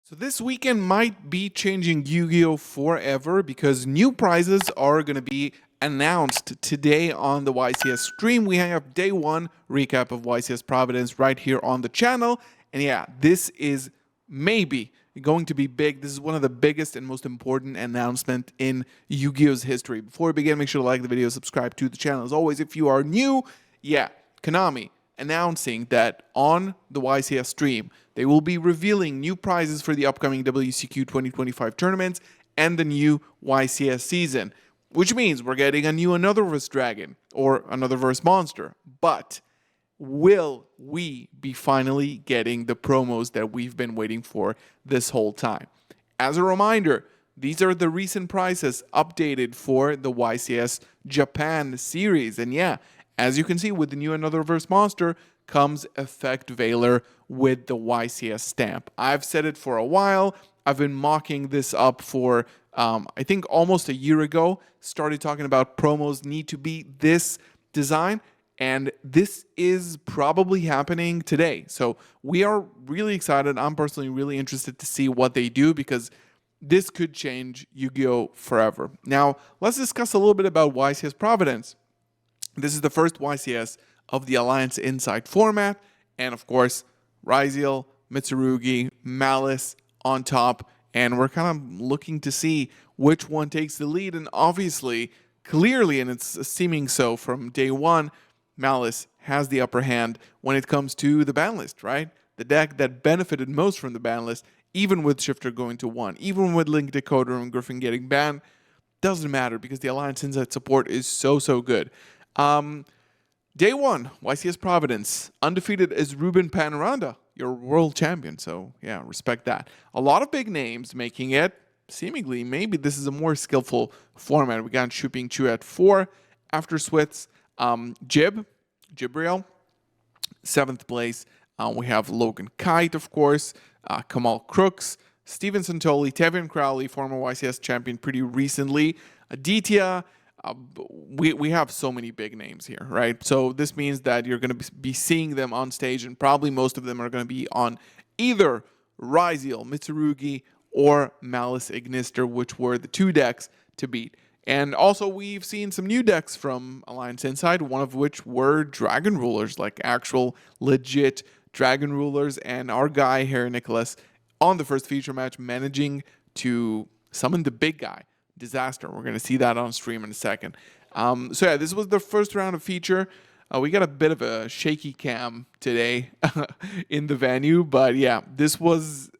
So this weekend might be changing Yu-Gi-Oh forever because new prizes are going to be announced today on the YCS stream. We have day one recap of YCS Providence right here on the channel. And yeah, this is maybe going to be big. This is one of the biggest and most important announcement in Yu-Gi-Oh's history. Before we begin, make sure to like the video, subscribe to the channel. As always, if you are new, Konami announcing that on the YCS stream, they will be revealing new prizes for the upcoming WCQ 2025 tournaments and the new YCS season, which means we're getting a new Anotherverse Dragon or Anotherverse Monster. But will we be finally getting the promos that we've been waiting for this whole time? As a reminder, these are the recent prices updated for the YCS Japan series. And yeah, as you can see, with the new Anotherverse Monster comes Effect Veiler with the YCS stamp. I've said it for a while. I've been mocking this up for, I think, almost a year ago. Started talking about promos need to be this design, and this is probably happening today. So we are really excited. I'm personally really interested to see what they do because this could change Yu-Gi-Oh! Forever. Now, let's discuss a little bit about YCS Providence. This is the first YCS of the Alliance Inside format, and of course, Ryziel, Mitsurugi, Malice on top, and we're kind of looking to see which one takes the lead, and obviously, clearly, and it's seeming so from day one, Malice has the upper hand when it comes to the ban list, right? The deck that benefited most from the ban list, even with Shifter going to 1, even with Link Decoder and Griffin getting banned, doesn't matter because the Alliance Inside support is so good. Day one, YCS Providence. Undefeated is Ruben Panoranda, your world champion. So, yeah, respect that. A lot of big names making it. Seemingly, maybe this is a more skillful format. We got Shuping Chu at 4. After Switz, Jibriel, 7th place. We have Logan Kite, of course. Kamal Crooks, Steven Santoli, Tevian Crowley, former YCS champion pretty recently. Aditya. We have so many big names here, right? So this means that you're going to be seeing them on stage, and probably most of them are going to be on either Ryziel, Mitsurugi, or Malice Ignister, which were the two decks to beat. And also, we've seen some new decks from Alliance Inside, one of which were Dragon Rulers, like actual legit Dragon Rulers, and our guy here, Nicholas, on the first feature match, managing to summon the big guy. Disaster. We're going to see that on stream in a second. So yeah, this was the first round of feature. We got a bit of a shaky cam today in the venue, but yeah, this was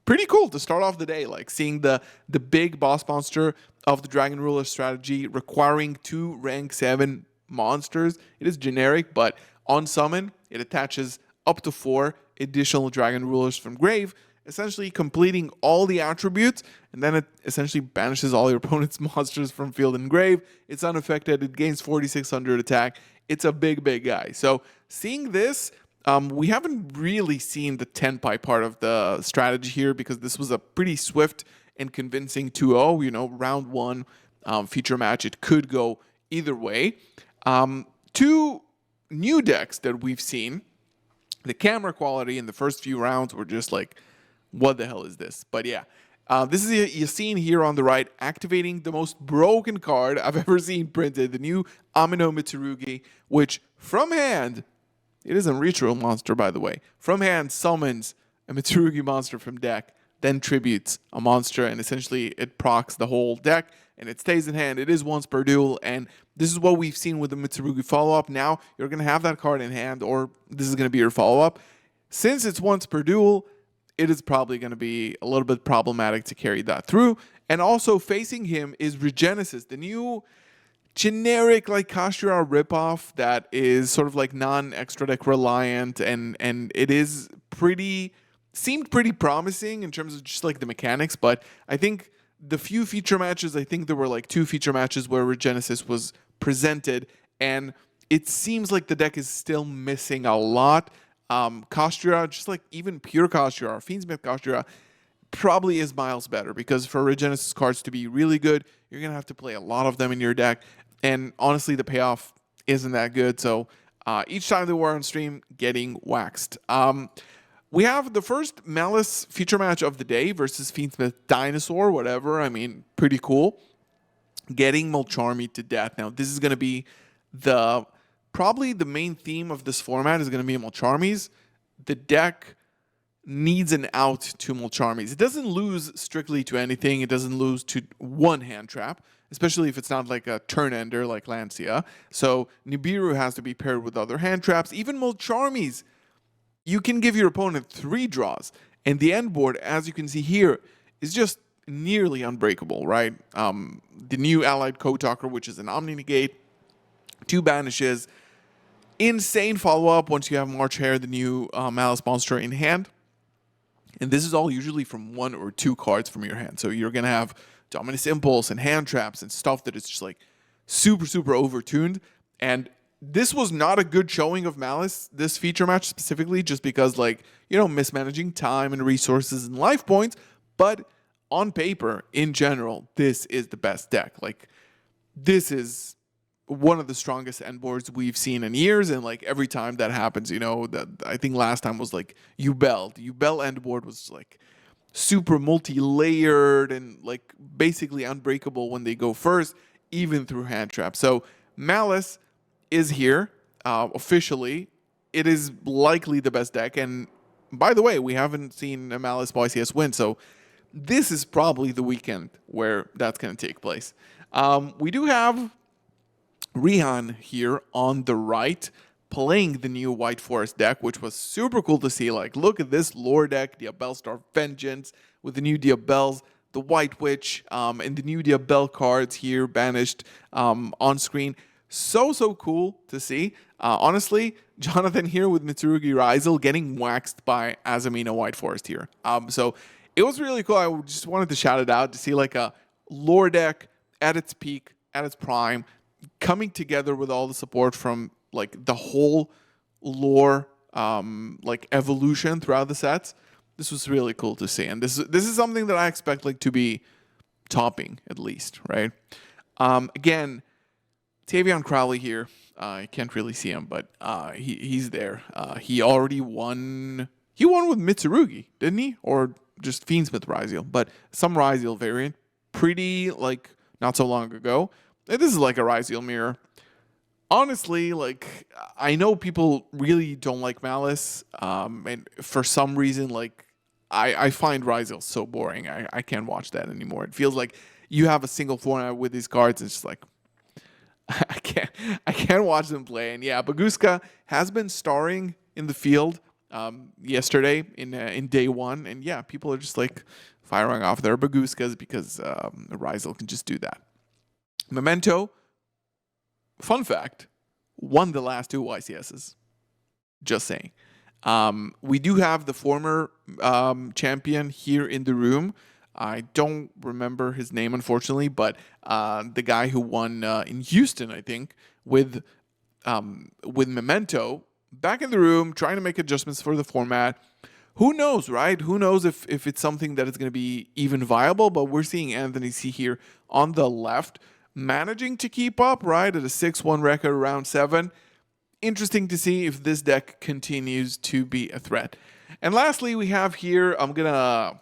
pretty cool to start off the day, like seeing the big boss monster of the Dragon Ruler strategy requiring 2 rank 7 monsters. It is generic, but on summon, it attaches up to 4 additional Dragon Rulers from grave, essentially completing all the attributes, and then it essentially banishes all your opponent's monsters from field and grave. It's unaffected. It gains 4,600 attack. It's a big guy. So seeing this, we haven't really seen the Tenpai part of the strategy here because this was a pretty swift and convincing 2-0. You know, round 1 feature match. It could go either way. 2 new decks that we've seen. The camera quality in the first few rounds were just like, what the hell is this? But yeah, this is a scene here on the right, activating the most broken card I've ever seen printed, the new Amino Mitsurugi, which from hand, it is a ritual monster, by the way, from hand summons a Mitsurugi monster from deck, then tributes a monster, and essentially it procs the whole deck, and it stays in hand. It is once per duel, and this is what we've seen with the Mitsurugi follow-up. Now, you're going to have that card in hand, or this is going to be your follow-up. Since it's once per duel, it is probably going to be a little bit problematic to carry that through. And also facing him is Regenesis, the new generic like Kashira ripoff that is sort of like non-extra deck reliant, and it is seemed pretty promising in terms of just like the mechanics. But I think the few feature matches, I think there were like 2 feature matches where Regenesis was presented, and it seems like the deck is still missing a lot. Kashira, just like even pure Kashira, Fiendsmith Kashira, probably is miles better because for Regenesis cards to be really good, you're going to have to play a lot of them in your deck. And honestly, the payoff isn't that good. So each time they were on stream, getting waxed. We have the first Malice feature match of the day versus Fiendsmith Dinosaur, whatever. I mean, pretty cool. Getting Mulcharmy to death. Now, this is going to be probably the main theme of this format is going to be Mulcharmies. The deck needs an out to Mulcharmies. It doesn't lose strictly to anything. It doesn't lose to one hand trap, especially if it's not like a turn ender like Lancia. So Nibiru has to be paired with other hand traps. Even Mulcharmies, you can give your opponent 3 draws. And the end board, as you can see here, is just nearly unbreakable, right? The new Allied Code Talker, which is an Omni Negate, 2 banishes, insane follow-up once you have March Hare, the new Malice monster in hand. And this is all usually from 1 or 2 cards from your hand. So you're going to have Dominus Impulse and hand traps and stuff that is just like super, super overtuned. And this was not a good showing of Malice, this feature match specifically, just because, like, you know, mismanaging time and resources and life points. But on paper, in general, this is the best deck. Like, this is one of the strongest end boards we've seen in years, and like every time that happens, you know, that I think last time was like Ubel. The Ubel end board was like super multi-layered and like basically unbreakable when they go first, even through hand trap. So Malice is here officially. It is likely the best deck, and by the way, we haven't seen a Malice YCS win, so this is probably the weekend where that's going to take place. We do have Rihan here on the right playing the new White Forest deck, which was super cool to see. Like, look at this lore deck, Diabellstar Vengeance with the new Diabells, the White Witch, and the new Diabell cards here banished on screen. So cool to see. Honestly, Jonathan here with Mitsurugi Ryzel getting waxed by Azamina White Forest here. So it was really cool. I just wanted to shout it out to see like a lore deck at its peak, at its prime, coming together with all the support from like the whole lore like evolution throughout the sets. This was really cool to see, and this is something that I expect like to be topping at least, right? Again, Tavion Crowley here. I can't really see him, but he's there. He already won. He won with Mitsurugi, didn't he? Or just Fiendsmith Ryziel, but some Ryziel variant, pretty like not so long ago. This is like a Ryziel mirror. Honestly, like, I know people really don't like Malice, and for some reason, like, I find Ryziel so boring. I can't watch that anymore. It feels like you have a single format with these cards. It's just like, I can't watch them play. And yeah, Baguska has been starring in the field yesterday in day 1, and yeah, people are just like firing off their Baguskas because Ryziel can just do that. Memento, fun fact, won the last 2 YCSs. Just saying. We do have the former champion here in the room. I don't remember his name, unfortunately, but the guy who won in Houston, I think, with Memento, back in the room, trying to make adjustments for the format. Who knows, right? Who knows if it's something that is going to be even viable, but we're seeing Anthony C here on the left, managing to keep up, right, at a 6-1 record round 7. Interesting to see if this deck continues to be a threat. And lastly, we have here, I'm gonna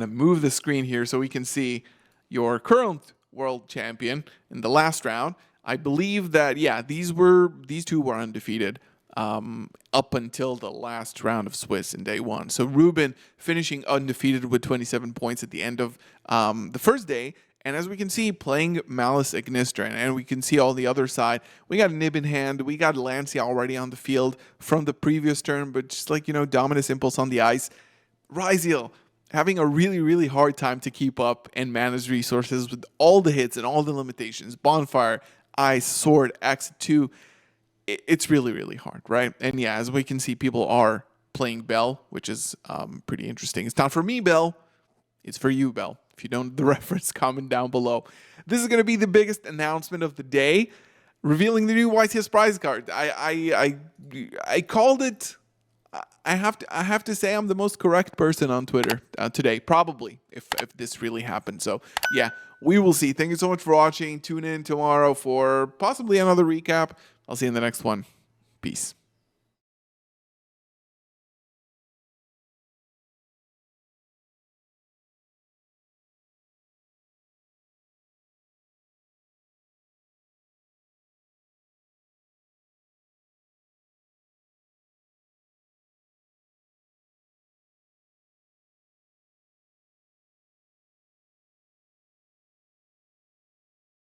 move the screen here so we can see your current world champion in the last round. I believe that, yeah, these 2 were undefeated up until the last round of Swiss in day 1. So Ruben finishing undefeated with 27 points at the end of the first day. And as we can see, playing Malice Ignister, and we can see all the other side. We got Nib in hand. We got Lancia already on the field from the previous turn, but just like, you know, Dominus Impulse on the ice. Ryziel having a really, really hard time to keep up and manage resources with all the hits and all the limitations. Bonfire, Ice, Sword, Exit 2. It's really, really hard, right? And yeah, as we can see, people are playing Bell, which is pretty interesting. It's not for me, Bell. It's for you, Bell. If you don't know the reference, comment down below. This is going to be the biggest announcement of the day, revealing the new YCS prize card. I called it. I have to say I'm the most correct person on Twitter today, probably, if this really happened. So yeah, we will see. Thank you so much for watching. Tune in tomorrow for possibly another recap. I'll see you in the next one. Peace.